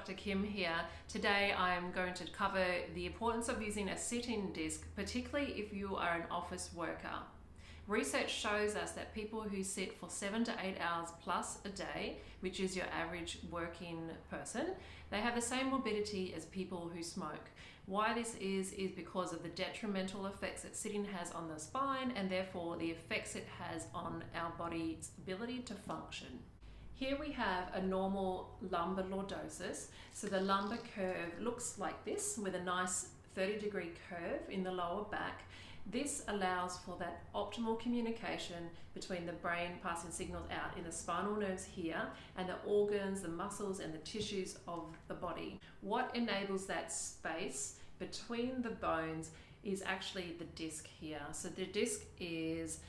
Dr. Kim here. Today I'm going to cover the importance of using a sit-in disc, particularly if you are an office worker. Research shows us that people who sit for 7 to 8 hours plus a day, which is your average working person, they have the same morbidity as people who smoke. Why this is because of the detrimental effects that sitting has on the spine and therefore the effects it has on our body's ability to function. Here we have a normal lumbar lordosis. So the lumbar curve looks like this with a nice 30-degree curve in the lower back. This allows for that optimal communication between the brain passing signals out in the spinal nerves here and the organs, the muscles and the tissues of the body. What enables that space between the bones is actually the disc here. So the disc is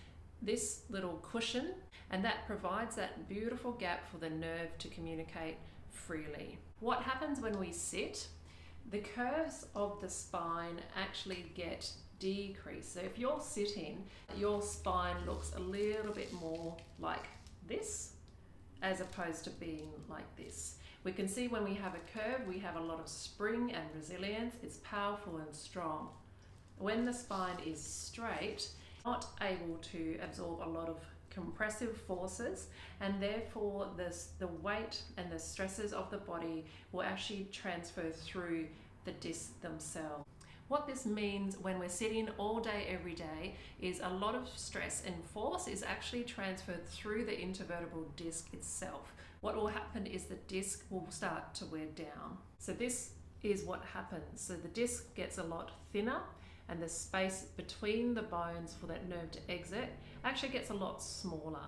this little cushion, and that provides that beautiful gap for the nerve to communicate freely. What happens when we sit? The curves of the spine actually get decreased. So if you're sitting, your spine looks a little bit more like this as opposed to being like this. We can see when we have a curve, we have a lot of spring and resilience. It's powerful and strong. When the spine is straight, not able to absorb a lot of compressive forces, and therefore the weight and the stresses of the body will actually transfer through the discs themselves. What this means when we're sitting all day every day is a lot of stress and force is actually transferred through the intervertebral disc itself. What will happen is the disc will start to wear down. So this is what happens. So the disc gets a lot thinner, and the space between the bones for that nerve to exit actually gets a lot smaller.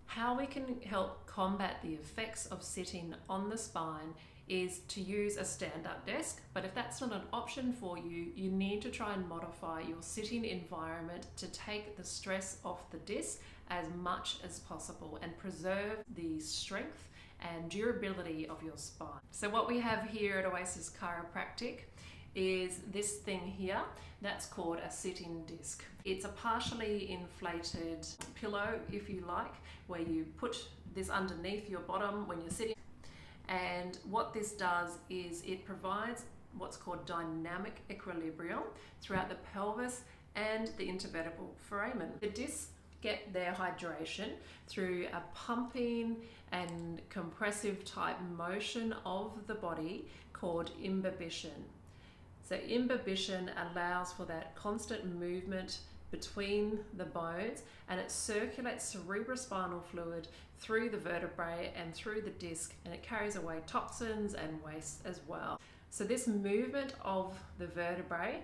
How we can help combat the effects of sitting on the spine is to use a stand-up desk, but if that's not an option for you, you need to try and modify your sitting environment to take the stress off the disc as much as possible and preserve the strength and durability of your spine. So what we have here at Oasis Chiropractic is this thing here that's called a sit-in disc. It's a partially inflated pillow, if you like, where you put this underneath your bottom when you're sitting. And what this does is it provides what's called dynamic equilibrium throughout the pelvis and the intervertebral foramen. The discs get their hydration through a pumping and compressive type motion of the body called imbibition. So imbibition allows for that constant movement between the bones, and it circulates cerebrospinal fluid through the vertebrae and through the disc, and it carries away toxins and waste as well. So this movement of the vertebrae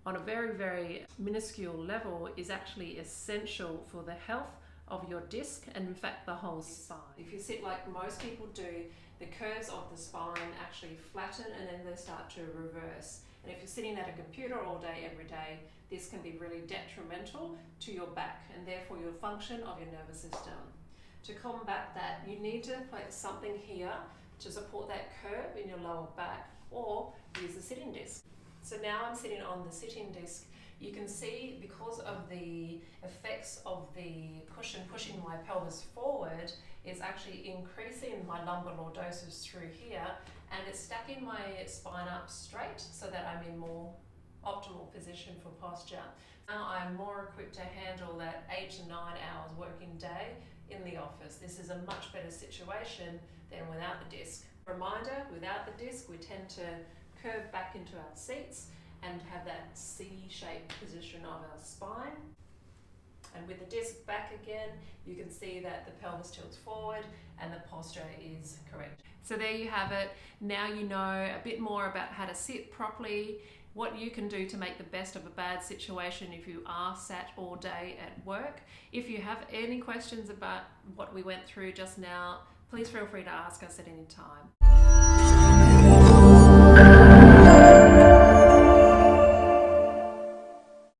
on a very, very minuscule level is actually essential for the health of your disc and in fact the whole spine. If you sit like most people do, the curves of the spine actually flatten and then they start to reverse. And if you're sitting at a computer all day, every day, this can be really detrimental to your back and therefore your function of your nervous system. To combat that, you need to place something here to support that curve in your lower back, or use the sit-in disc. So now I'm sitting on the sit-in disc. You can see because of the effects of the cushion pushing my pelvis forward, it's actually increasing my lumbar lordosis through here, and it's stacking my spine up straight so that I'm in more optimal position for posture. Now I'm more equipped to handle that 8 to 9 hours working day in the office. This is a much better situation than without the disc. Reminder, without the disc we tend to curve back into our seats and have that C-shaped position of our spine. And with the disc back again, you can see that the pelvis tilts forward and the posture is correct. So there you have it. Now you know a bit more about how to sit properly, what you can do to make the best of a bad situation if you are sat all day at work. If you have any questions about what we went through just now, please feel free to ask us at any time.